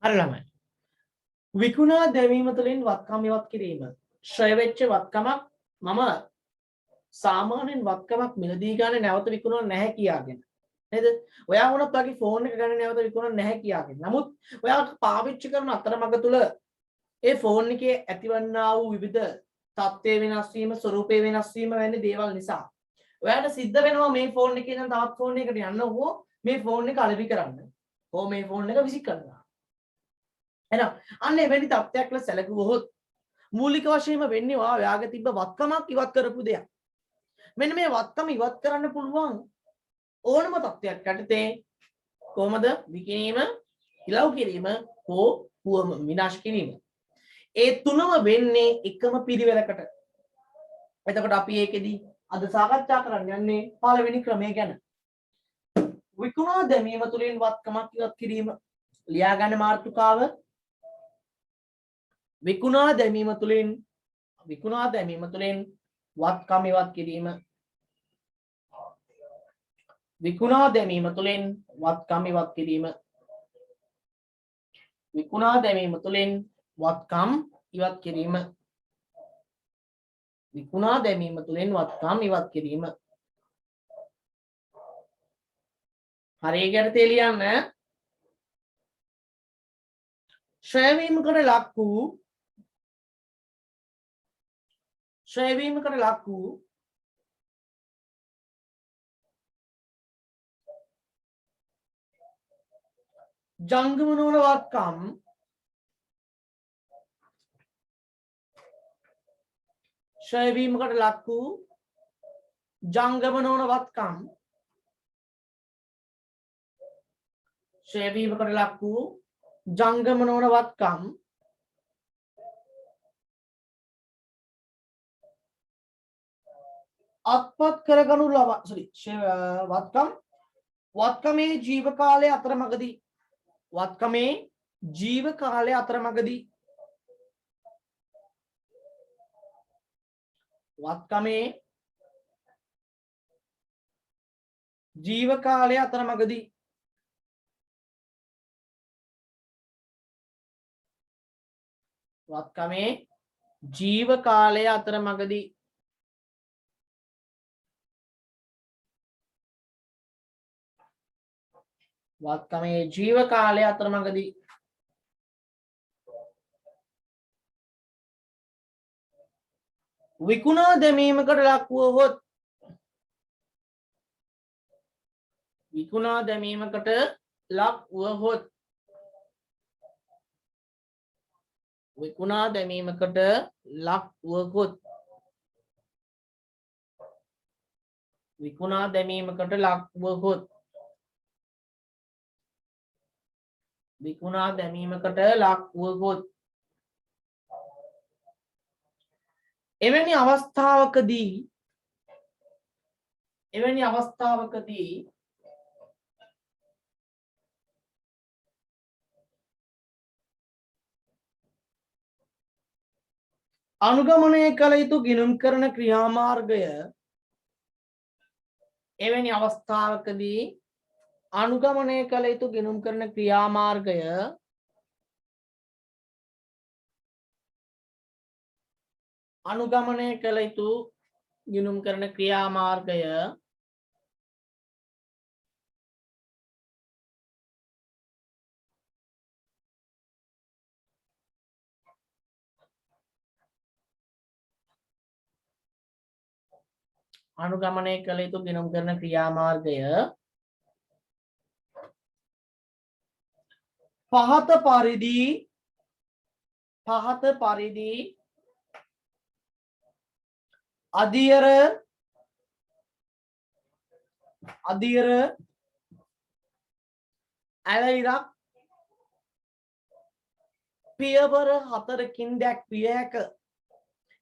හරි ළමයි. විකුණා දැමීම තුළින් වත්කම් ඉවත් කිරීම. ශ්‍රය වෙච්ච වත්කමක් මම සාමාන්‍යයෙන් වත්කමක් මිලදී ගන්න නැවත විකුණන්න නැහැ කියාගෙන. නේද? ඔයා වුණත් වගේ ෆෝන් එක ගන්න නැවත විකුණන්න නැහැ කියාගෙන. නමුත් ඔයා පාවිච්චි කරන අතරමඟ තුල ඒ ෆෝන් එකේ ඇතිවන්නා වූ විවිධ තත්ත්වයේ වෙනස් වීම, ස්වරූපයේ වෙනස් වීම වැනි දේවල් නිසා ඔයාට සිද්ධ වෙනවා මේ ෆෝන් එකේ ඉඳන් තවත් ෆෝන් එකකට යන්න ඕ මේ ෆෝන් එක අලෙවි කරන්න. ඕ මේ ෆෝන් එක විසි කරනවා. එහෙනම් අන්න එවැනි තත්ත්වයක් ලෙස සැලකුවොත් මූලික වශයෙන්ම වෙන්නේ ඔයාගේ තිබ්බ වත්කමක් ඉවත් කරපු දෙයක්. මෙන්න මේ වත්කම ඉවත් කරන්න පුළුවන් ඕනම තත්ත්වයක් යටතේ කොහොමද විකිණීම, ඉලව් කිරීම හෝ විනාශ කිරීම. ඒ තුනම වෙන්නේ එකම පිළිවෙලකට. එතකොට අපි ඒකෙදි අද සාකච්ඡා කරන්න යන්නේ පළවෙනි ක්‍රමය ගැන. විකුණා දැමීම තුළින් වත්කමක් ඉවත් කිරීම. ලියා ගන්න මාතෘකාව විකුණා දැමීම තුළින් වත්කම ඉවත් කිරීම. විකුණා දැමීම තුළින් වත්කම් ඉවත් කිරීම. විකුණා දැමීම තුළින් වත්කම් ඉවත් කිරීම. විකුණා දැමීම තුළින් වත්කම් ඉවත් කිරීම. හරියට තේලියන්න. ශ්‍රේවීමකට ලක් වූ ජංගම නොවන වත්කම් ශ්‍රේවීමකට ලක් වූ ජංගම නොවන වත්කම් ශ්‍රේවීමකට ලක් වූ ජංගම නොවන වත්කම් අත්පත් කරගනු ලබා වත්කමේ ජීව කාලය අතරමඟදී වත්කමේ ජීව කාලය අතරමඟදී වත්කමේ ජීව කාලය අතරමඟදී වත්කමේ ජීව කාලය අතරමඟදී වත්කමේ ජීව කාලය අතරමඟදී විකුණා දැමීමකට ලක් වුවහොත් විකුණා දැමීමකට ලක් වුවහොත් විකුණා දැමීමකට ලක් වුවහොත් විකුණා දැමීමකට ලක් වුවහොත් විකුණා දැමීමකට ලක් වුවහොත් එවැනි අවස්ථාවකදී අනුගමනය කළ යුතු ගිණුම් කරන ක්‍රියාමාර්ගය එවැනි අවස්ථාවකදී අනුගමනය කළ යුතු ගිණුම් කරන ක්‍රියාමාර්ගය අනුගමනය කළ යුතු ගිණුම් කරන ක්‍රියාමාර්ගය අනුගමනය කළ යුතු ගිණුම් කරන ක්‍රියාමාර්ගය පහත පරිදි අධියර ඇලයිරක් පියවර 4කින් දැක්විය හැක.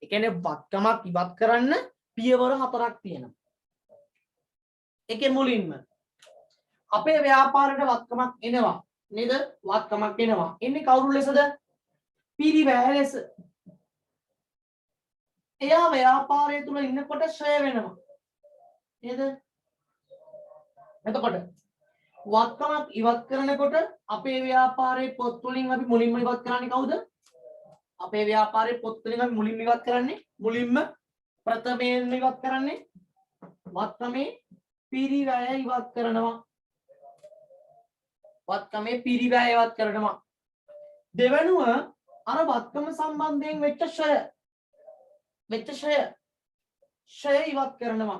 ඒ කියන්නේ වත්කමක් ඉවත් කරන්න පියවර 4ක් තියෙනවා. ඒකේ මුලින්ම අපේ ව්‍යාපාරයට වත්කමක් එනවා නේද? වත්කමක් එනවා. එන්නේ කවුරු ලෙසද? පිරිවැය ලෙස. එයා ව්‍යාපාරය තුල ඉන්නකොට ශ්‍රේ වෙනවා. නේද? එතකොට වත්කමක් ඉවත් කරනකොට අපේ ව්‍යාපාරයේ පොත් වලින් අපි මුලින්ම ඉවත් කරන්නේ කවුද? අපේ ව්‍යාපාරයේ පොත් වලින් අපි මුලින්ම ඉවත් කරන්නේ මුලින්ම ප්‍රථමයෙන් ඉවත් කරන්නේ වත්කමේ පිරිවැය ඉවත් කරනවා. වත්කමේ පිරිවැය ඉවත් කරනවා. දෙවනුව අර වත්කම සම්බන්ධයෙන් වෙච්ච ෂය ඉවත් කරනවා.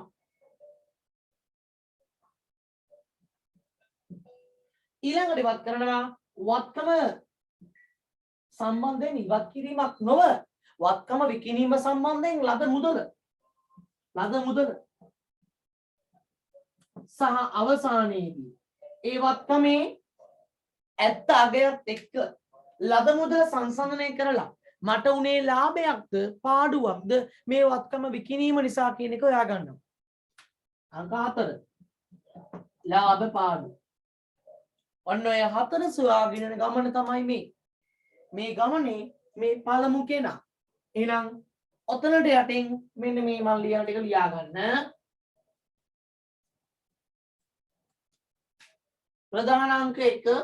ඊළඟට ඉවත් කරනවා වත්කම සම්බන්ධයෙන් ඉවත් කිරීමක් නොව වත්කම විකිණීම සම්බන්ධයෙන් ලද මුදල සහ අවසානයේදී ඒ වත්කමේ ඇත්ත අගයත් එක්ක ලද මුදල සංසන්දනය කරලා මට උනේ ලාභයක්ද පාඩුවක්ද මේ වත්කම විකිණීම නිසා කියන එක හොයා ගන්නවා. අංක 4 ලාභ පාඩු. ඔන්න ඔය 4 සොයාගෙන යන ගමන තමයි මේ ගමනේ මේ පළමු කෙනා. එහෙනම් ඔතනට යටින් මෙන්න මේ මම ලියන ටික ලියා ගන්න. ප්‍රධාන අංක 1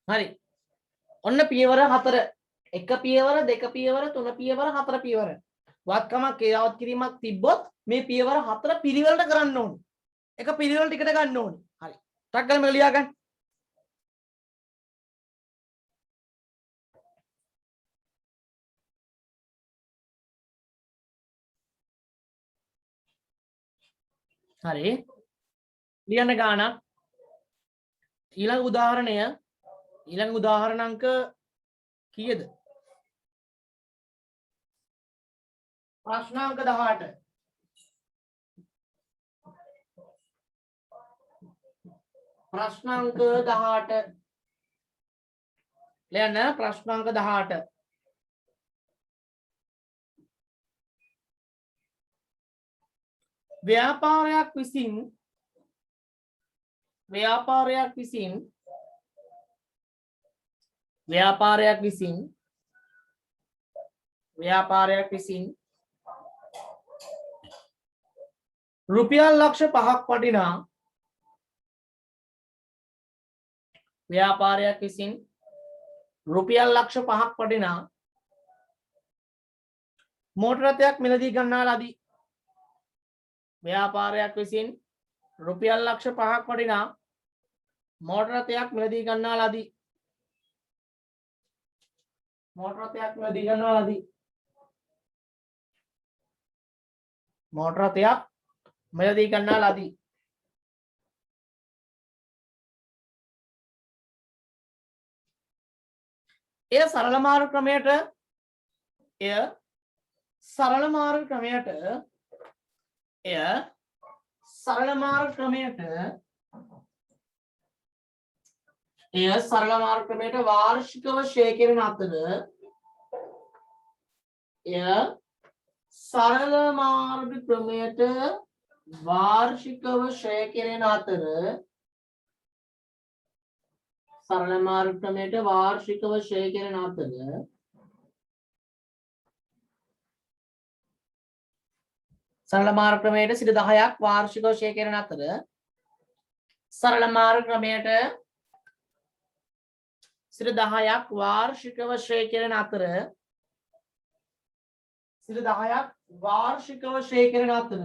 හරි. ඔන්න පියවර 4. 1 පියවර 2 පියවර 3 පියවර 4 පියවර. වත්කමක් ක්‍රියාවත් කිරීමක් තිබ්බොත් මේ පියවර 4 පිළිවෙලට කරන්න ඕනේ. එක පිළිවෙල ටිකට ගන්න ඕනේ. හරි. ටක් ගාලා මේක ලියා ගන්න. හරි. ලියන්න ගානක්. ඊළඟ උදාහරණ අංක කීයද? ප්‍රශ්නාංක 18. ප්‍රශ්නාංක 18. ලියන්න ප්‍රශ්නාංක 18. ව්‍යාපාරයක් විසින් රුපියල් ලක්ෂ 5ක් වටිනා ව්‍යාපාරයක් විසින් රුපියල් ලක්ෂ 5ක් වටිනා මෝටර රථයක් මිලදී ගන්නා ලදී. ව්‍යාපාරයක් විසින් රුපියල් ලක්ෂ 5ක් වටිනා මෝටර රථයක් මිලදී ගන්නා ලදී. මෝටර රථයක් මිලදී ගන්නා ලදී. මෝටර රථයක් මිලදී ගන්නා ලදී. එය සරල මාර්ග ක්‍රමයට වාර්ෂිකව ෂේ කෙරෙන අතර සරල මාර්ග ක්‍රමයට සිට 10ක් වාර්ෂිකව ෂේ කෙරෙන අතර සරල මාර්ග ක්‍රමයට සිට 10ක් වාර්ෂිකව ෂේ කෙරෙන අතර සිට 10ක් වාර්ෂිකව ෂේ කෙරෙන අතර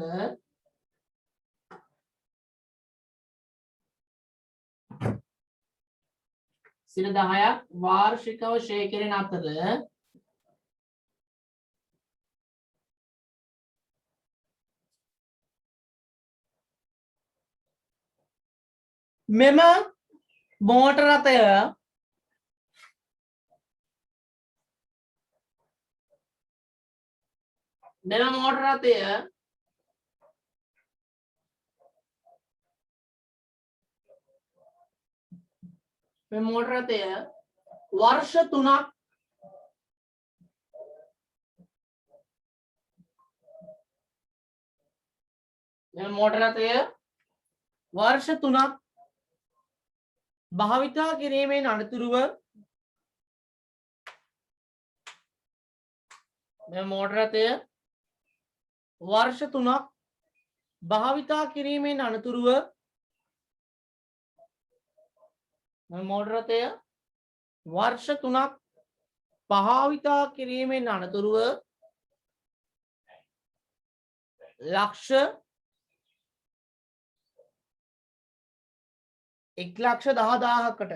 සිට 10ක් වාර්ෂිකව ෂේ කෙරෙන අතර මෙම මෝටර රථය වර්ෂ 3ක් භාවිතා කිරීමෙන් අනතුරුව මේ මෝටර රථය වර්ෂ 3ක් භාවිතා කිරීමෙන් අනතුරුව මේ මෝටර රථය වර්ෂ 3ක් භාවිතා කිරීමෙන් අනතුරුව ලක්ෂ 1,10,000කට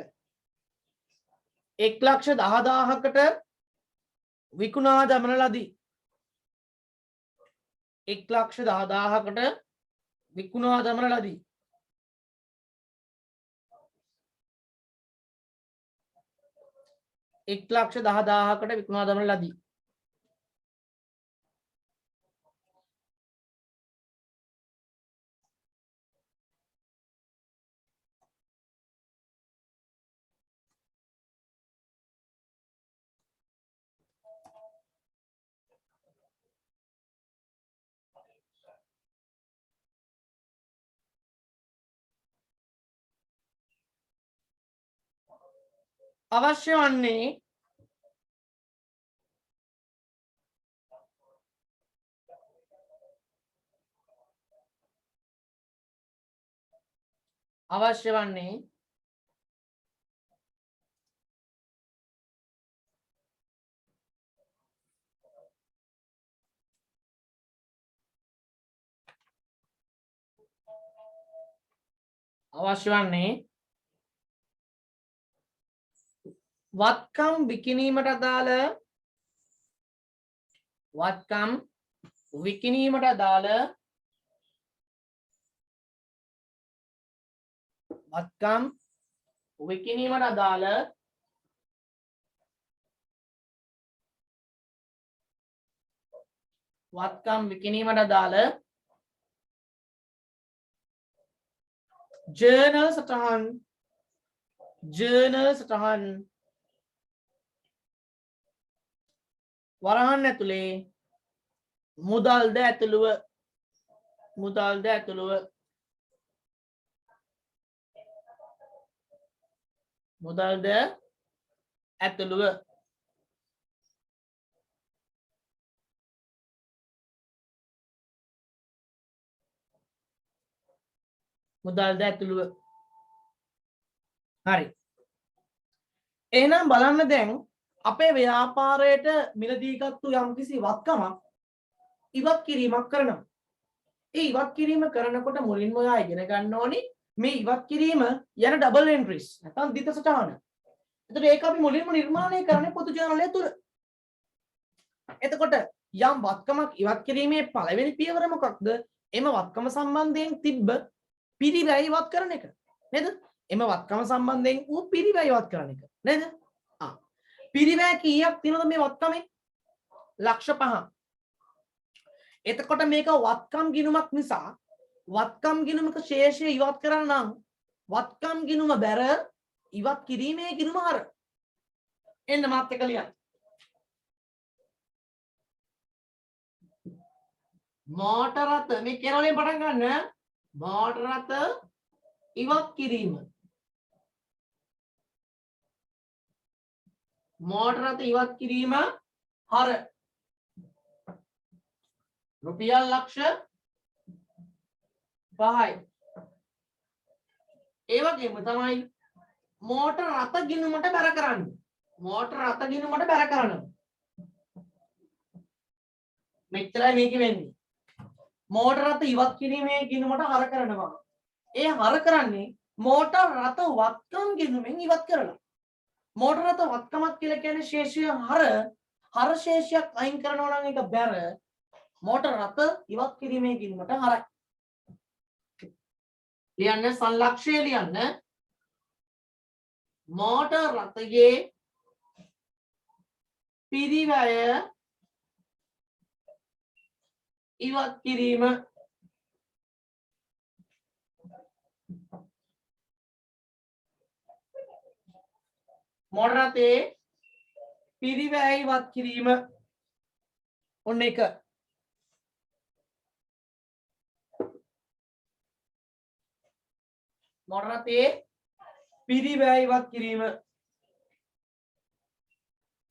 විකුණා දමන ලදී. 1,10,000කට විකුණා දමන ලදී. අවශ්‍ය වන්නේ අවශ්‍ය වන්නේ වත්කම් විකිණීමට අදාළ වත්කම් විකිණීමට අදාළ වත්කම් විකිණීමට අදාළ වත්කම් විකිණීමට අදාළ ජර්නල් සටහන් වරහන් ඇතුලේ මුදල්ද ඇතුළුව හරි එහෙනම් බලන්න දැන් අපේ ව්‍යාපාරයට මිලදීගත්තු යම්කිසි වත්කමක් ඉවත් කිරීමක් කරනවා. ඒ ඉවත් කිරීම කරනකොට මුලින්ම ඔයා ඉගෙන ගන්න ඕනි මේ ඉවත් කිරීම යන ඩබල් එන්ට්‍රීස් නැත්නම් දිත සටහන. එතකොට ඒක අපි මුලින්ම නිර්මාණය කරන්නේ පොදු ජර්නලය තුල. එතකොට යම් වත්කමක් ඉවත් කිරීමේ පළවෙනි පියවර මොකක්ද? එම වත්කම සම්බන්ධයෙන් තිබ්බ පිරිවැය ඉවත් කරන එක. නේද? එම වත්කම සම්බන්ධයෙන් ඌ පිරිවැය ඉවත් කරන එක. නේද? පිරිවැය කීයක් තියෙනවද මේ වත්කමේ? ලක්ෂ 5. එතකොට මේක වත්කම් ගිණුමක් නිසා වත්කම් ගිණුමක ශේෂය ඉවත් කරන්න නම් වත්කම් ගිණුම බැර ඉවත් කිරීමේ ගිණුම හර. එන්න මාත් එක්ක ලියන්න. මෝටර රථ මේ කෙරවලින් පටන් ගන්න. මෝටර රථ ඉවත් කිරීම. මෝටර රථ ඉවත් කිරීම හර රුපියල් ලක්ෂ 5යි. ඒ වගේම තමයි මෝටර රථ ගිණුමට බැර කරන්නේ. මෝටර රථ ගිණුමට බැර කරනවා. මෙච්චරයි මේක වෙන්නේ. මෝටර රථ ඉවත් කිරීමේ ගිණුමට හර කරනවා. ඒ හර කරන්නේ මෝටර රථ වත්කම් ගිණුමෙන් ඉවත් කරලා. මෝටර රථ වත්කමක් කියලා කියන්නේ ශේෂය හර ශේෂයක් අයින් කරනවා නම් ඒක බැර මෝටර රථ ඉවත් කිරීමේ ගිණුමට හරයි. ලියන්න සංලක්ෂය ලියන්න. මෝටර රථයේ පිරිවැය ඉවත් කිරීම. මෝටර රථයේ පිරිවැය ඉවත් කිරීම. ඔන්න එක. මෝටර රථයේ පිරිවැය ඉවත් කිරීම.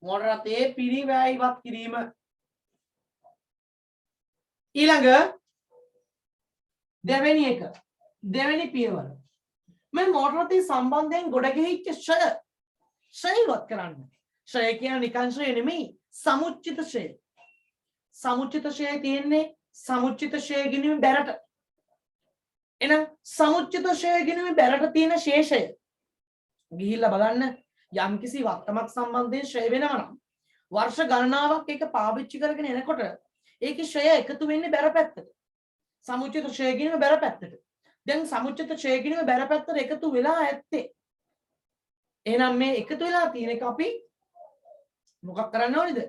මෝටර රථයේ පිරිවැය ඉවත් කිරීම. ඊළඟ දෙවෙනි එක. දෙවෙනි පියවර. මේ මෝටර රථය සම්බන්ධයෙන් ගොඩ ගෙහිච්ච ෂය ඉවත් කරන්න. ෂය කියන්නේ නිකන් ෂය නෙමෙයි සමුච්චිත ෂය. සමුච්චිත ෂය තියෙන්නේ සමුච්චිත ෂය ගිණුමේ බැරට. එහෙනම් සමුච්චිත ෂය ගිණුමේ බැරට තියෙන ශේෂය ගිහිල්ලා බලන්න යම්කිසි වත්කමක් සම්බන්ධයෙන් ෂය වෙනවා නම් වර්ෂ ගණනාවක් ඒක පාවිච්චි කරගෙන එනකොට ඒකේ ෂය එකතු වෙන්නේ බැර පැත්තට. සමුච්චිත ෂය ගිණුමේ බැර පැත්තට. දැන් සමුච්චිත ෂය ගිණුමේ බැර පැත්තට එකතු වෙලා ඇත්තේ. එහෙනම් මේ එකතු වෙලා තියෙන එක අපි මොකක් කරන්න ඕනේද?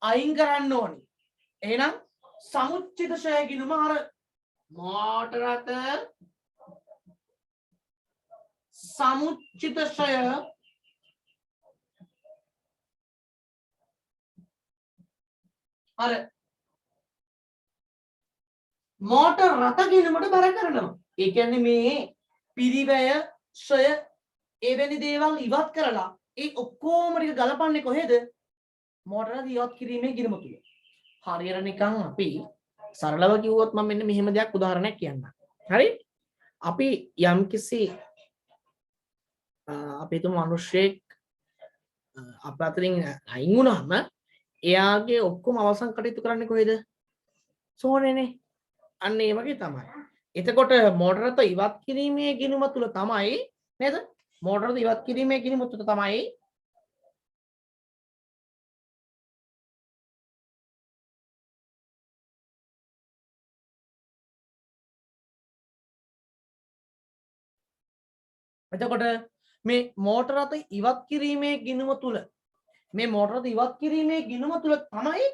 අයින් කරන්න ඕනේ. එහෙනම් සමුච්චිත ෂය ගිණුම අර මෝටර රථ සමුච්චිත ෂය අර මෝටර රථ ගිණුමට බර කරනවා. ඒ කියන්නේ මේ පිරිවැය ෂය එවැනි දේවල් ඉවත් කරලා ඒ ඔක්කොම ටික ගලපන්නේ කොහෙද? මෝටර රථ ඉවත් කිරීමේ ගිණුම තුල. හරියට නිකන් අපි සරලව කිව්වොත් මම මෙන්න මෙහෙම දෙයක් උදාහරණයක් කියන්නම්. හරි? අපි යම්කිසි අපි තුමු මිනිස්සෙක් අප අතරින් අයින් වුණාම එයාගේ ඔක්කොම අවසන් කටයුතු කරන්නේ කොහෙද? සෝනේනේ. අන්න ඒ වගේ තමයි. එතකොට මෝටර රථ ඉවත් කිරීමේ ගිණුම තුල තමයි නේද? මෝටර රථ ඉවත් කිරීමේ ගිණුම තුල තමයි එතකොට මේ මෝටර රථ ඉවත් කිරීමේ ගිණුම තුල මේ මෝටර රථ ඉවත් කිරීමේ ගිණුම තුල තමයි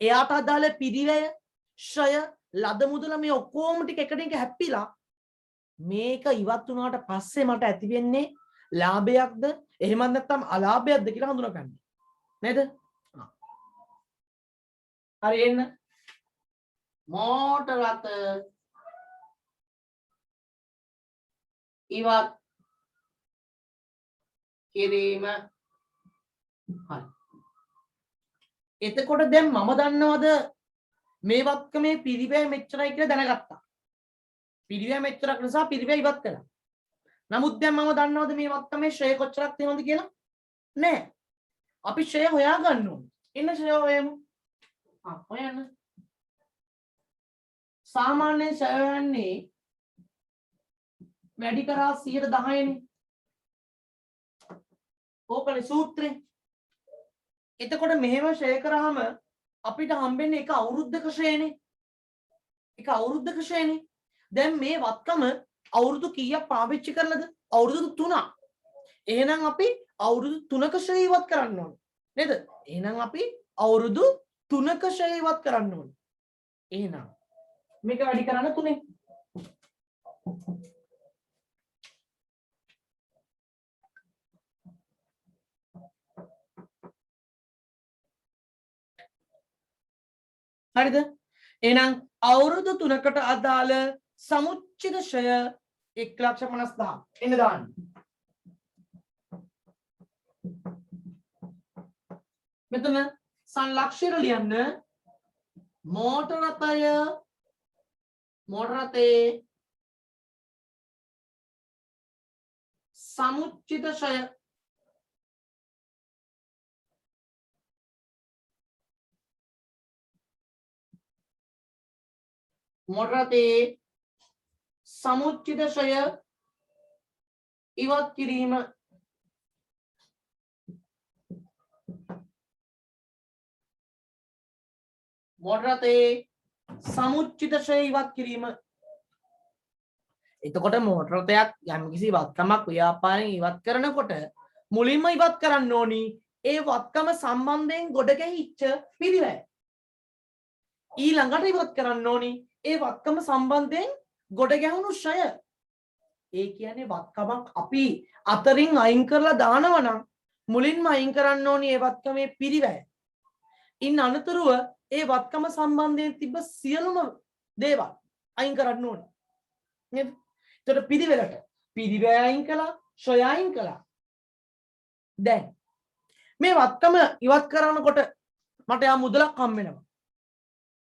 එයාට අදාළ පිරිවැය, ශ්‍රය, ලද මුදල මේ ඔක්කොම ටික එකට එක හැප්පිලා මේක ඉවත් වුණාට පස්සේ මට ඇති වෙන්නේ ලාභයක්ද එහෙමත් නැත්නම් අලාභයක්ද කියලා හඳුනගන්න. නේද? හරි එන්න. මෝටර රථ ඉවත් කිරීම. හරි. එතකොට දැන් මම දන්නවද මේ වත්කමේ පිරිවැය මෙච්චරයි කියලා දැනගත්තා. පිරිවැය මෙච්චරක් නිසා පිරිවැය ඉවත් කළා. නමුත් දැන් මම දන්නවද මේ වත්කමේ ශ්‍රේය කොච්චරක් තියෙනවද කියලා? නෑ. අපි ශ්‍රේය හොයා ගන්න ඕනේ. එන්න ශ්‍රේය හොයමු. හොයන්න. සාමාන්‍ය ශ්‍රේය යන්නේ වැඩි කරා 10%නේ. ඕකනේ සූත්‍රය. එතකොට මෙහෙම ශ්‍රේය කරාම අපිට හම්බෙන්නේ එක අවුරුද්දක ශ්‍රේයනේ. එක අවුරුද්දක ශ්‍රේයනේ. දැන් මේ වත්කම අවුරුදු කීයක් පාවිච්චි කරලාද? අවුරුදු 3ක්. එහෙනම් අපි අවුරුදු 3ක ශ්‍රේය ඉවත් කරන්න ඕනේ. නේද? එහෙනම් අපි අවුරුදු 3ක ශ්‍රේය ඉවත් කරන්න ඕනේ. එහෙනම් මේක වැඩි කරන්න 3ෙන්. හරිද? එහෙනම් අවුරුදු 3කට අදාළ සමුච්චිත ශ්‍රය 1,50,000 එන්න දාන්න. මෙතන සංලක්ෂණ ලියන්න. මෝටර රථයේ සමුච්චිත ශ්‍රය මෝටර රථයේ සමුච්චිත ශ්‍රය ඉවත් කිරීම. මෝටර රථයේ සමුච්චිත ශ්‍රය ඉවත් කිරීම. එතකොට මෝටර රථයක් යම්කිසි වත්කමක් ව්‍යාපාරයෙන් ඉවත් කරනකොට මුලින්ම ඉවත් කරන්න ඕනි ඒ වත්කම සම්බන්ධයෙන් ගොඩ ගැහිච්ච පිරිවැය. ඊළඟට ඉවත් කරන්න ඕනි ඒ වත්කම සම්බන්ධයෙන් ගොඩ ගැහුණු ශ්‍රය. ඒ කියන්නේ වත්කමක් අපි අතරින් අයින් කරලා දානවා නම් මුලින්ම අයින් කරන්න ඕනි ඒ වත්කමේ පිරිවැය. ඉන් අනතුරුව ඒ වත්කම සම්බන්ධයෙන් තිබ්බ සියලුම දේවල් අයින් කරන්න ඕනේ. නේද? එතකොට පිරිවැය අයින් කළා, ශ්‍රය අයින් කළා. දැන් මේ වත්කම ඉවත් කරනකොට මට යා මුදලක් හම්බ වෙනවා.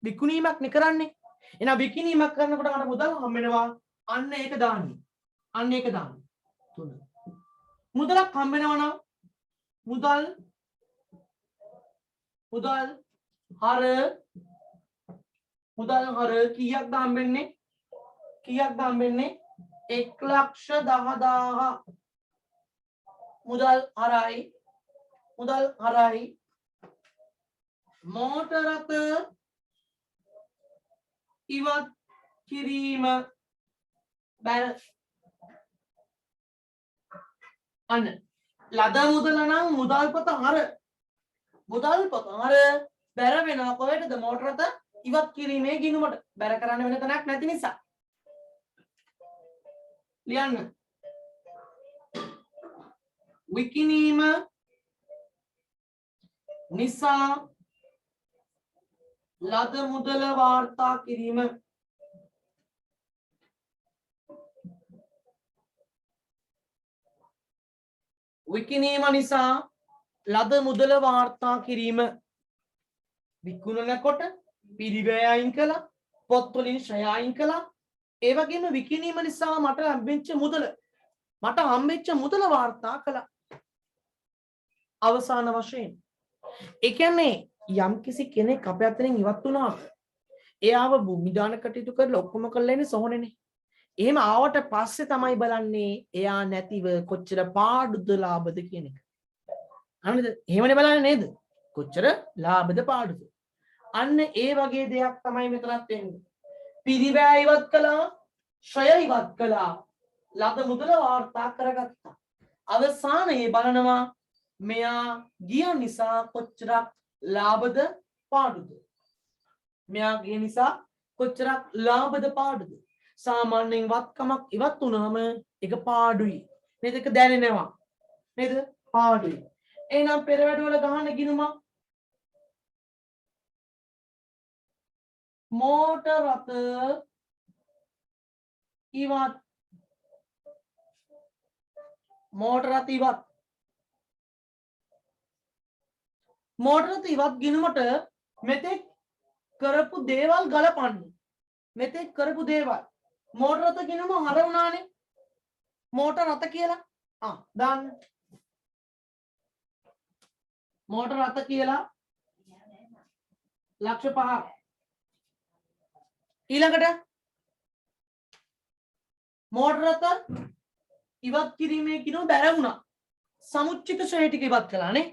විකුණීමක් නේ කරන්නේ. එහෙනම් විකිණීමක් කරනකොට මට මුදල් හම්බ වෙනවා. අන්න ඒක දාන්නේ. අන්න ඒක දාන්නේ. 3. මුදලක් හම්බ වෙනවා නම් මුදල් හර කීයක්ද හම්බෙන්නේ? 1,10,000 මුදල් හරයි මෝටර රථ ඉවත් කිරීම බැල. අන්න ලද මුදල නම් මුදල්පත හර බැර වෙනවා කොහෙටද? මෝටර රථ ඉවත් කිරීමේ ගිණුමට. බැර කරන්න වෙන තැනක් නැති නිසා. ලියන්න. විකිණීම නිසා ලද මුදල වාර්තා කිරීම. විකිණීම නිසා ලද මුදල වාර්තා කිරීම. විකුණනකොට පිරිවැය අයින් කළා, පොත් වලින් ශ්‍රය අයින් කළා. ඒ වගේම විකිණීම නිසා මට හම්බෙච්ච මුදල වාර්තා කළා. අවසාන වශයෙන් ඒ කියන්නේ යම්කිසි කෙනෙක් අපේ අතරින් ඉවත් වුණාම එයාව භූමිදාන කටයුතු කරලා ඔක්කොම කළා ඉන්නේ සොහොනේනේ. එහෙම ආවට පස්සේ තමයි බලන්නේ එයා නැතිව කොච්චර පාඩුද ලාභද කියන එක. හරිද? එහෙමනේ බලන්නේ නේද? කොච්චර ලාභද පාඩුද? අන්න ඒ වගේ දෙයක් තමයි මෙතනත් වෙන්නේ. පිරිවැය ඉවත් කළා, ශ්‍රය ඉවත් කළා, ලද මුදල වාර්තා කරගත්තා. අවසානයේ බලනවා මෙයා ගිය නිසා කොච්චරක් ලාභද පාඩුද? මෙයා ගිය නිසා කොච්චරක් ලාභද පාඩුද? සාමාන්‍යයෙන් වත්කමක් ඉවත් වුණාම ඒක පාඩුයි. නේද? ඒක දැනෙනවා. නේද? පාඩුයි. එහෙනම් පෙරවැඩ වල ගහන ගිණුමක් මෝටර රථ ඉවත්. මෝටර රථ ඉවත්. මෝටර රථ ඉවත් ගිණුමට මෙතෙක් කරපු දේවල් ගලපන්න. මෙතෙක් කරපු දේවල් මෝටර රථ ගිණුම හර වුණානේ. මෝටර රථ කියලා දාන්න. මෝටර රථ කියලා ලක්ෂ 5ක්. ඊළඟට මෝටර රථ ඉවත් කිරීමේ කිනෝ බැර වුණා. සමුච්චිත ශ්‍රේණි ටික ඉවත් කළානේ.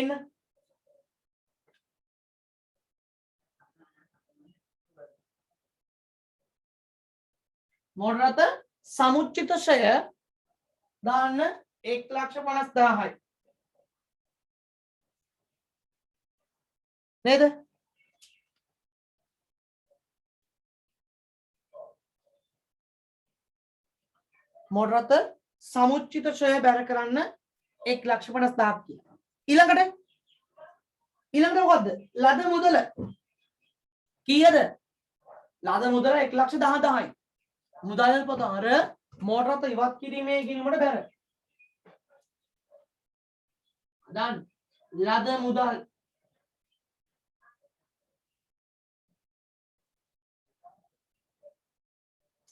එන්න. මෝටර රථ සමුච්චිත ශ්‍රය දාන්න 1,50,000යි. නේද? මෝටර රථ සමුච්චිත ශ්‍රය බැර කරන්න 1,50,000ක් කියලා. ඊළඟට මොකද්ද? ලද මුදල කීයද? ලද මුදල 1,10,000යි. මුදල් පොත අර මෝටර රථ ඉවත් කිරීමේ ගිණුමට බැර. දැන් ලද මුදල්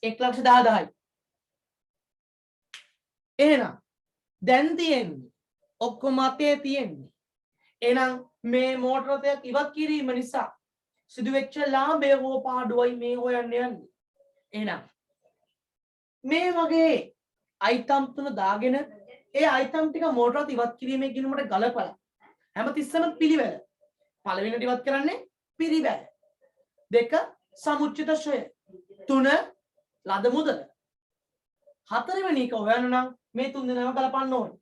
$1,10,000යි. එහෙනම් දැන් තියෙන්නේ ඔක්කොම අතේ තියෙන්නේ. එහෙනම් මේ මෝටර රථයක් ඉවත් කිරීම නිසා සිදුවෙච්ච ලාභය හෝ පාඩුවයි මේ හොයන්න යන්නේ. එහෙනම් මේ වගේ අයිටම් තුන දාගෙන ඒ අයිටම් ටික මෝටර රථ ඉවත් කිරීමේ ගිණුමට ගලපලා හැමතිස්සෙම පිළිවෙල. පළවෙනිට ඉවත් කරන්නේ පිරිවැය. 2 සමුච්චිත ශ්‍රය. 3 ලද මුදල. 4 වෙනි එක හොයන්න නම් මේ තුන් දෙනාම ගලපන්න ඕනේ.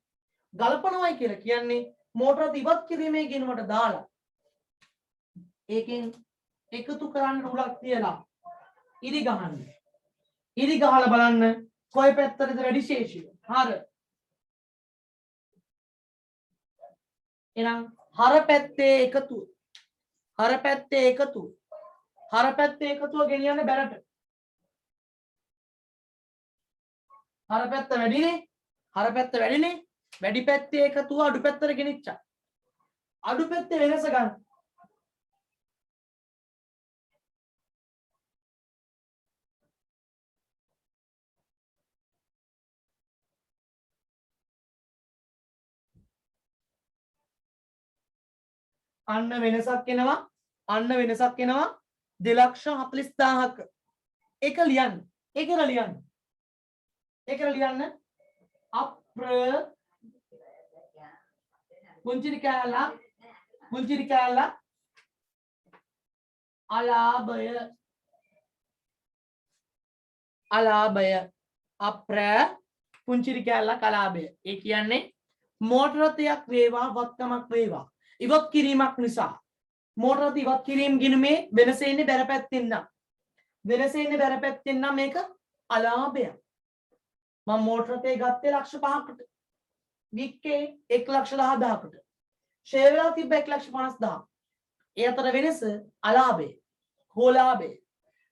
ගලපනවයි කියලා කියන්නේ මෝටර රථ ඉවත් කිරීමේ ගිණුමට දාලා ඒකෙන් එකතු කරන්න උලක් තියලා ඉරි ගහන්න. ඉරි ගහලා බලන්න කොයි පැත්තටද වැඩි ශේෂය. හර. එහෙනම් හර පැත්තේ එකතුව. හර පැත්තේ එකතුව. හර පැත්තේ එකතුව ගෙනියන්න බැලට. හර පැත්ත වැඩිනේ. හර පැත්ත වැඩිනේ. වැඩි පැත්තේ එකතුව අඩු පැත්තට ගෙනිච්චා. අඩු පැත්තේ වෙනස ගන්න. අන්න වෙනසක් එනවා. අන්න වෙනසක් එනවා 2,40,000ක. ඒක ලියන්න. ඒකල ලියන්න. ඒකල ලියන්න. අප්‍ර පුංචි කෑල්ල අලාභය අප්‍ර පුංචි කෑල්ලක් අලාභය. ඒ කියන්නේ මෝටර රථයක් වේවා වත්කමක් වේවා ඉවත් කිරීමක් නිසා මෝටර රථ ඉවත් කිරීම ගිණුමේ වෙනස ඉන්නේ බැර පැත්තෙන් නම්. වෙනස ඉන්නේ බැර පැත්තෙන් නම් මේක අලාභයක්. මම මෝටර රථේ ගත්තේ ලක්ෂ 5කට. වික්කේ 1,10,000කට. ෂෙයා වෙලා තිබ්බ 1,50,000. ඒ අතර වෙනස අලාභය. හෝ ලාභය.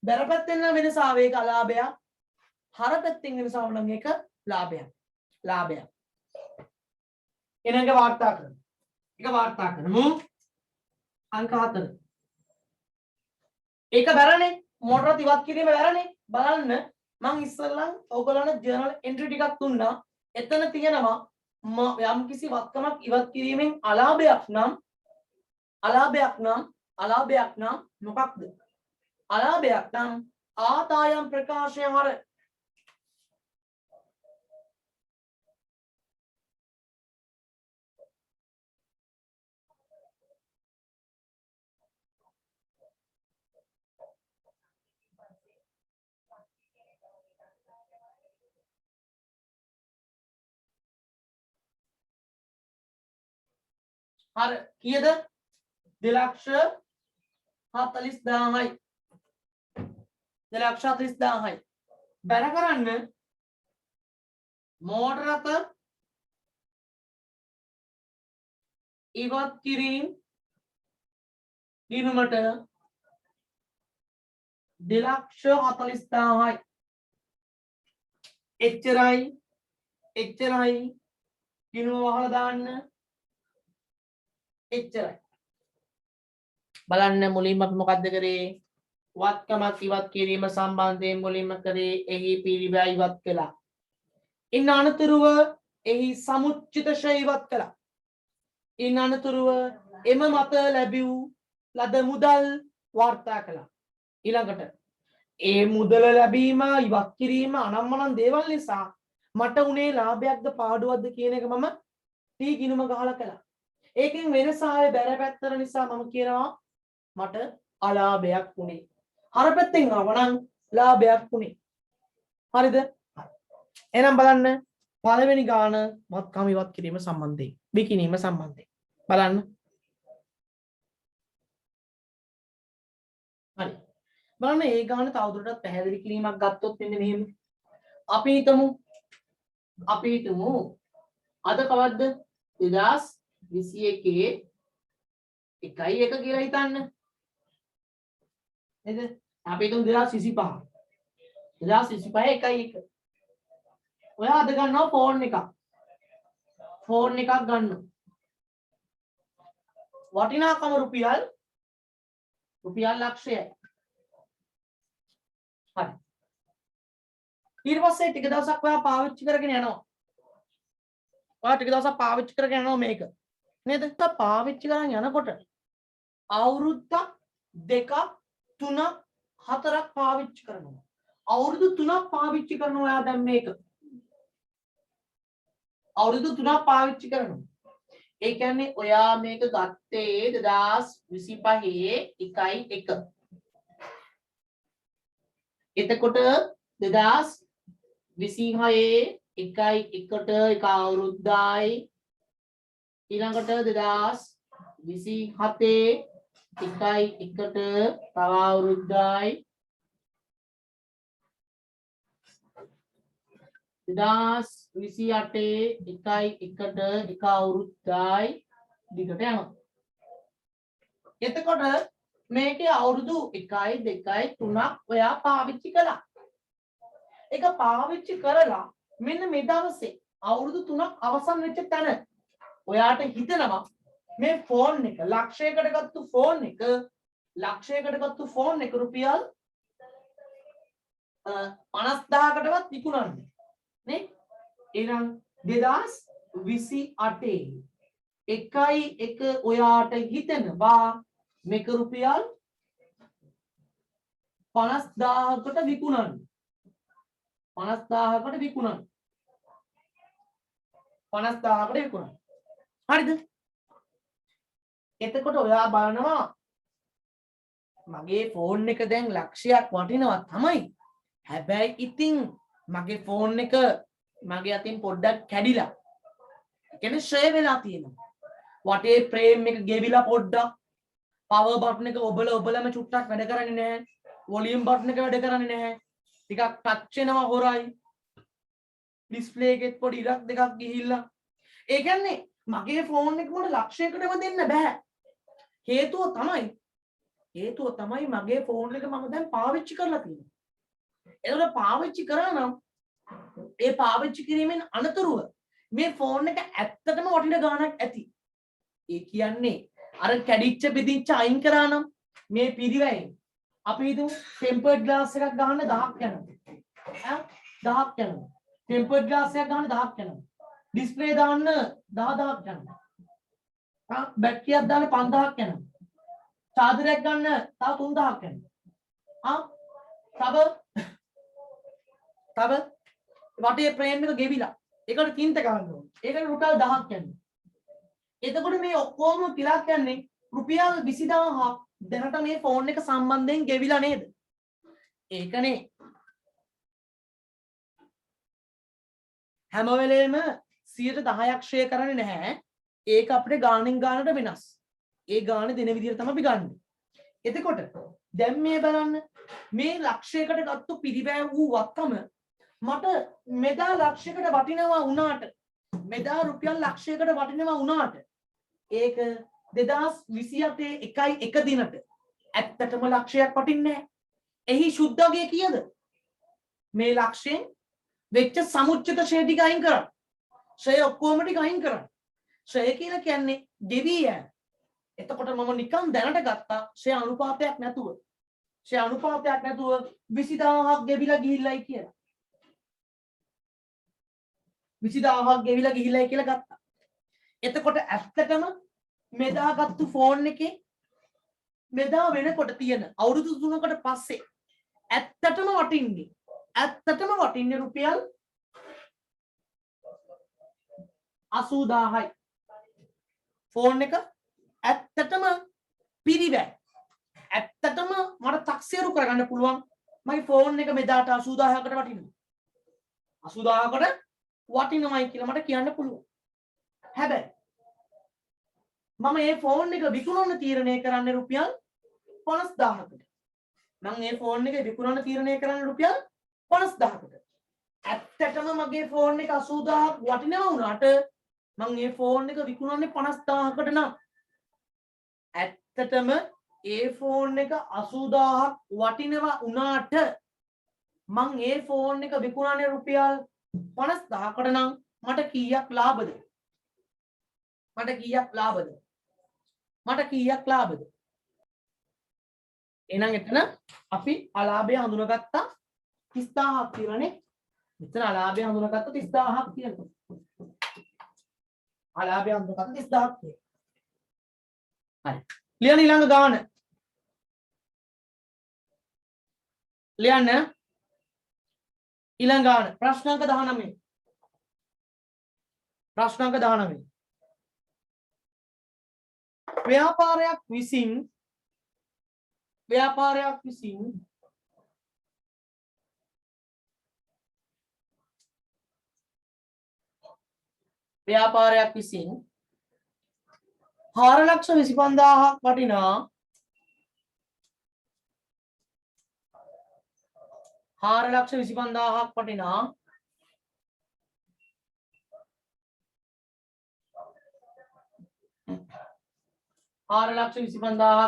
බැර පැත්තෙන් නම් වෙනස ආවේ ඒක අලාභයක්. හර පැත්තෙන් වෙනස ආව නම් ඒක ලාභයක්. ලාභයක්. එනංග වාර්තා කරමු. එක වාර්තා කරමු. අංක 4. ඒක බැරනේ. මෝටර රථ ඉවත් කිරීම බැරනේ. බලන්න මම ඉස්සෙල්ලා ඔයගොල්ලන්ට ජර්නල් එන්ට්‍රි ටිකක් දුන්නා. එතන තියෙනවා යම් කිසි වත්කමක් ඉවත් කිරීමෙන් අලාභයක් නම් මොකක්ද? අලාභයක් නම් ආදායම් ප්‍රකාශය හර හරි කීයද 2,40,000යි 2,40,000යි බැර කරන්න මෝටරක ඉවත් කිරීම ගිණුමට 2,40,000යි එච්චරයි ගිණුම වහලා දාන්න එච්චරයි බලන්න මුලින්ම අපි මොකද්ද කරේ වත්කමක් ඉවත් කිරීම සම්බන්ධයෙන් මුලින්ම කරේ එහි පිරිවැය ඉවත් කළා ඉන් අනතුරුව එහි සමුච්චිත ශය ඉවත් කළා ඉන් අනතුරුව එම මත ලැබූ ලද මුදල් වාර්තා කළා ඊළඟට ඒ මුදල ලැබීම ඉවත් කිරීම අනම්මනම් දේවල් නිසා මට උනේ ලාභයක්ද පාඩුවක්ද කියන එක මම ටී ගිණුම ගහලා කළා ඒකෙන් වෙනස ආවේ බැර පැත්තට නිසා මම කියනවා මට අලාභයක් වුණේ හර පැත්තෙන් ආවනම් ලාභයක් වුණේ හරිද එහෙනම් බලන්න පළවෙනි ගාන වත්කම ඉවත් කිරීම සම්බන්ධයෙන් විකිණීම සම්බන්ධයෙන් බලන්න හරි බලන්න ඒ ගාන තවදුරටත් පැහැදිලි කිරීමක් ගත්තොත් මෙන්න මෙහෙම අපි හිතමු අද කවද්ද 2021 1 කියලා හිතන්න නේද අපි හිතමු 2025 1 ඔයා අද ගන්නවා ෆෝන් එකක් ගන්නවා වටිනාකම රුපියල් ලක්ෂයයි හරි ඊට පස්සේ ටික දවසක් ඔයා පාවිච්චි කරගෙන යනවා මේක නේද පාවිච්චි කරන් යනකොට අවුරුද්දක් දෙකක් තුනක් හතරක් පාවිච්චි කරනවා අවුරුදු 3ක් පාවිච්චි කරනවා ඔයා දැන් මේක අවුරුදු 3ක් පාවිච්චි කරනවා ඒ කියන්නේ ඔයා මේක ගත්තේ 2025 1 එතකොට 2026 1ට එක අවුරුද්දයි ඊළඟට 2027 1ට තව අවුරුද්දයි 2028 1ට එක අවුරුද්දයි දිගට යනවා. එතකොට මේකේ අවුරුදු 1යි 2යි 3ක් ඔයා පාවිච්චි කළා. ඒක පාවිච්චි කරලා මෙන්න මේ දවසේ අවුරුදු 3ක් අවසන් වෙච්ච තැන ඔයාට හිතෙනවා මේ ෆෝන් එක ලක්ෂයකට ගත්තු ෆෝන් එක රුපියල් 50,000කටවත් විකුණන්න නේ එහෙනම් 2028 1 ඔයාට හිතෙනවා මේක රුපියල් 50,000කට විකුණන්න 50,000කට විකුණන්න හරිද එතකොට ඔයා බලනවා මගේ ෆෝන් එක දැන් ලක්ෂයක් වටිනවා තමයි හැබැයි ඉතින් මගේ ෆෝන් එක මගේ අතින් පොඩ්ඩක් කැඩිලා කියන්නේ ෂේ වෙලා තියෙනවා වටේ ෆ්‍රේම් එක ගෙවිලා පොඩ්ඩක් පවර් බටන් එක ඔබලම චුට්ටක් වැඩ කරන්නේ නැහැ වොලියුම් බටන් එක වැඩ කරන්නේ නැහැ ටිකක් ටච් වෙනවා හොරයි ඩිස්ප්ලේ එකෙත් පොඩි ඉරක් දෙකක් ගිහිල්ලා ඒ කියන්නේ මගේ ෆෝන් එක මට ලක්ෂයකටම දෙන්න බෑ හේතුව තමයි මගේ ෆෝන් එක මම දැන් පාවිච්චි කරලා තියෙනවා ඒකට පාවිච්චි කරා නම් ඒ පාවිච්චි කිරීමෙන් අනතුරුව මේ ෆෝන් එක ඇත්තටම වටින ගාණක් ඇති ඒ කියන්නේ අර කැඩිච්ච බෙදිච්ච අයින් කරා නම් මේ පිරිවැයෙන් අපි හිතමු ටෙම්පර්ඩ් ග්ලාස් එකක් ගන්න 1000ක් යනවා 1000ක් යනවා ටෙම්පර්ඩ් ග්ලාස් එකක් ගන්න 1000ක් යනවා ඩිස්ප්ලේ දාන්න 10000ක් යනවා බැටරියක් දාන්න 5000ක් යනවා චාර්ජරයක් ගන්න තව 3000ක් යනවා තව වටේ ෆ්‍රේම් එක ගෙවිලා ඒකට කින්ත ගන්න ඕනේ ඒකට රුපියල් 1000ක් යනවා එතකොට මේ ඔක්කොම කියලා කියන්නේ රුපියල් 20000ක් දැනට මේ ෆෝන් එක සම්බන්ධයෙන් ගෙවිලා නේද ඒකනේ හැම වෙලේම 10%ක් ෂෙයා කරන්නේ නැහැ ඒක අපිට ගානෙන් ගානට වෙනස්. ඒ ගාන දෙන විදිහට තමයි අපි ගන්න. එතකොට දැන් මේ බලන්න මේ ලක්ෂයකට ගත්තු පිරිවැය වූ වත්කම මට මෙදා ලක්ෂයකට වටිනවා වුණාට මෙදා රුපියල් ලක්ෂයකට වටිනවා වුණාට ඒක 2028 1 දිනට ඇත්තටම ලක්ෂයක් වටින්නේ නැහැ. එහි සුද්ධගේ කීයද? මේ ලක්ෂයෙන් වෙච්ච සමුච්චිත ෂේ ටික අයින් කරන්න. ෂේ ඔක්කොම ටික අයින් කරන්න. ෂේ කියලා කියන්නේ ගෙවි යෑම. එතකොට මම නිකන් දැනට ගත්තා ෂේ අනුපාතයක් නැතුව. ෂේ අනුපාතයක් නැතුව 20000ක් ගෙවිලා ගිහිල්ලයි කියලා. 20000ක් ගෙවිලා ගිහිල්ලයි කියලා ගත්තා. එතකොට ඇත්තටම මෙදා ගත්තු ෆෝන් එකේ මෙදා වෙනකොට තියෙන අවුරුදු 3කට පස්සේ ඇත්තටම වටින්නේ රුපියල් 80000යි. ෆෝන් එක ඇත්තටම පිරිවැය. ඇත්තටම මට තක්සේරු කරගන්න පුළුවන් මගේ ෆෝන් එක මෙදාට 80000කට වටිනවා. 80000කට වටිනවයි කියලා මට කියන්න පුළුවන්. හැබැයි මම මේ ෆෝන් එක විකුණන්න තීරණය කරන්නේ රුපියල් 50000කට. මම මේ ෆෝන් එක විකුණන්න තීරණය කරන්නේ රුපියල් 50000කට. ඇත්තටම මගේ ෆෝන් එක 80000ක් වටිනවා වුණාට මම මේ ෆෝන් එක විකුණන්නේ 50000කට නම් ඇත්තටම ඒ ෆෝන් එක 80000ක් වටිනවා වුණාට මම ඒ ෆෝන් එක විකුණන්නේ රුපියල් 50000කට නම් මට කීයක් ලාභද? එහෙනම් එතන අපි අලාභය හඳුනාගත්තා 30000ක් කියලානේ. මෙතන අලාභය හඳුනාගත්තා 30000ක් කියලා. අලාභය හඳුනාගත්තා 30000ක් කියලා. හරි. ලියන්න ඊළඟ ගාන. ලියන්න ඊළඟ ගාන. ප්‍රශ්නාංක 19. ප්‍රශ්නාංක 19. ව්‍යාපාරයක් විසින් ව්‍යාපාරයක් විසින් 4,25,000ක් වටිනා 4,25,000ක්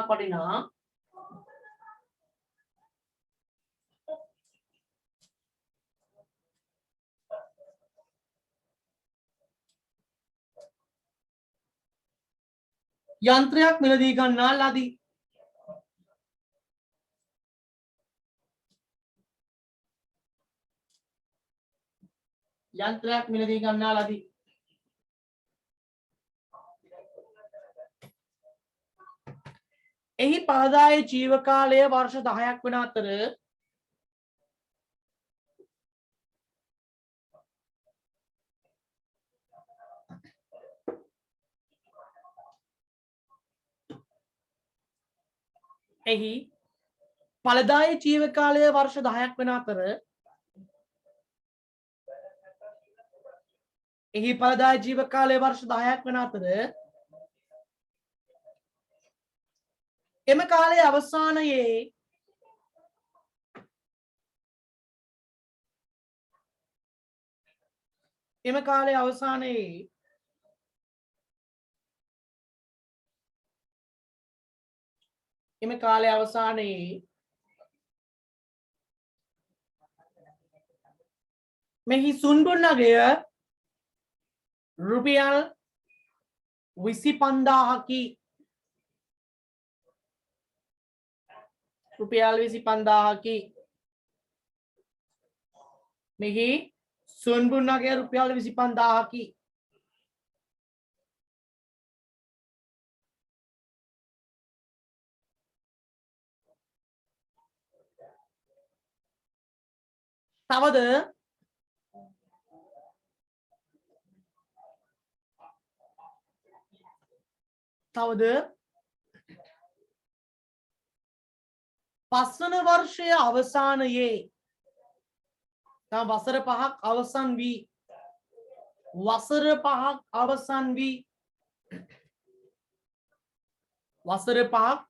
වටිනා යන්ත්‍රයක් මිලදී ගන්නා ලදී. යන්ත්‍රයක් මිලදී ගන්නා ලදී. එහි පළදායේ ජීවකාලය වර්ෂ 10ක් වන අතර එහි පළදායේ ජීවකාලය වර්ෂ 10ක් වන අතර එහි පළදායේ ජීවකාලය වර්ෂ 10ක් වන අතර එම කාලයේ අවසානයේ මෙහි සුන්බුන් අගය රුපියල් 25,000කි. මෙහි සුන්බුන් අගය රුපියල් 25,000කි. තවද පස්වන වර්ෂයේ අවසානයේ වසර 5ක් අවසන් වී වසර 5ක්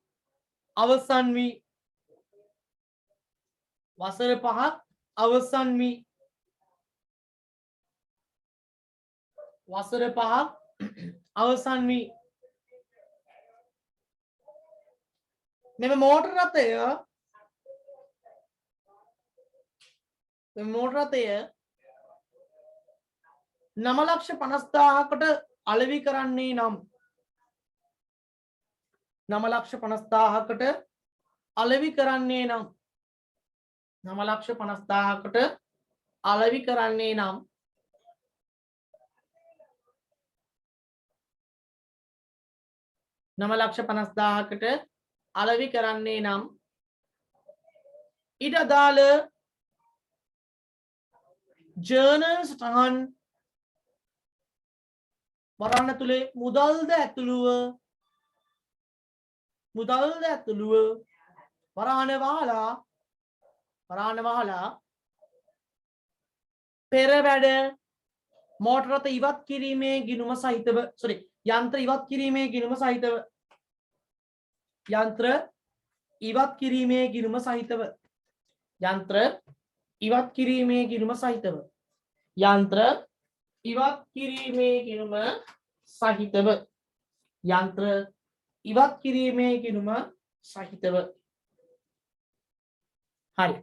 අවසන් වී වසර 5ක් අවසන් වී වසර 5ක් අවසන් වී මෙම මෝටර රථය 9,50,000කට අලෙවි කරන්නේ නම් 9,50,000කට අලෙවි කරන්නේ නම් 9,50,000කට අලෙවි කරන්නේ නම් 9,50,000කට අලෙවි කරන්නේ නම් ඊට අදාළ ජර්නල් සටහන් වරණ තුලේ මුදල්ද ඇතුළුව වරහන වහලා පෙර වැඩ මෝටර රථ ඉවත් කිරීමේ ගිණුම සහිතව යන්ත්‍ර ඉවත් කිරීමේ ගිණුම සහිතව යන්ත්‍ර ඉවත් කිරීමේ ගිණුම සහිතව යන්ත්‍ර ඉවත් කිරීමේ ගිණුම සහිතව යන්ත්‍ර ඉවත් කිරීමේ ගිණුම සහිතව යන්ත්‍ර ඉවත් කිරීමේ ගිණුම සහිතව හරි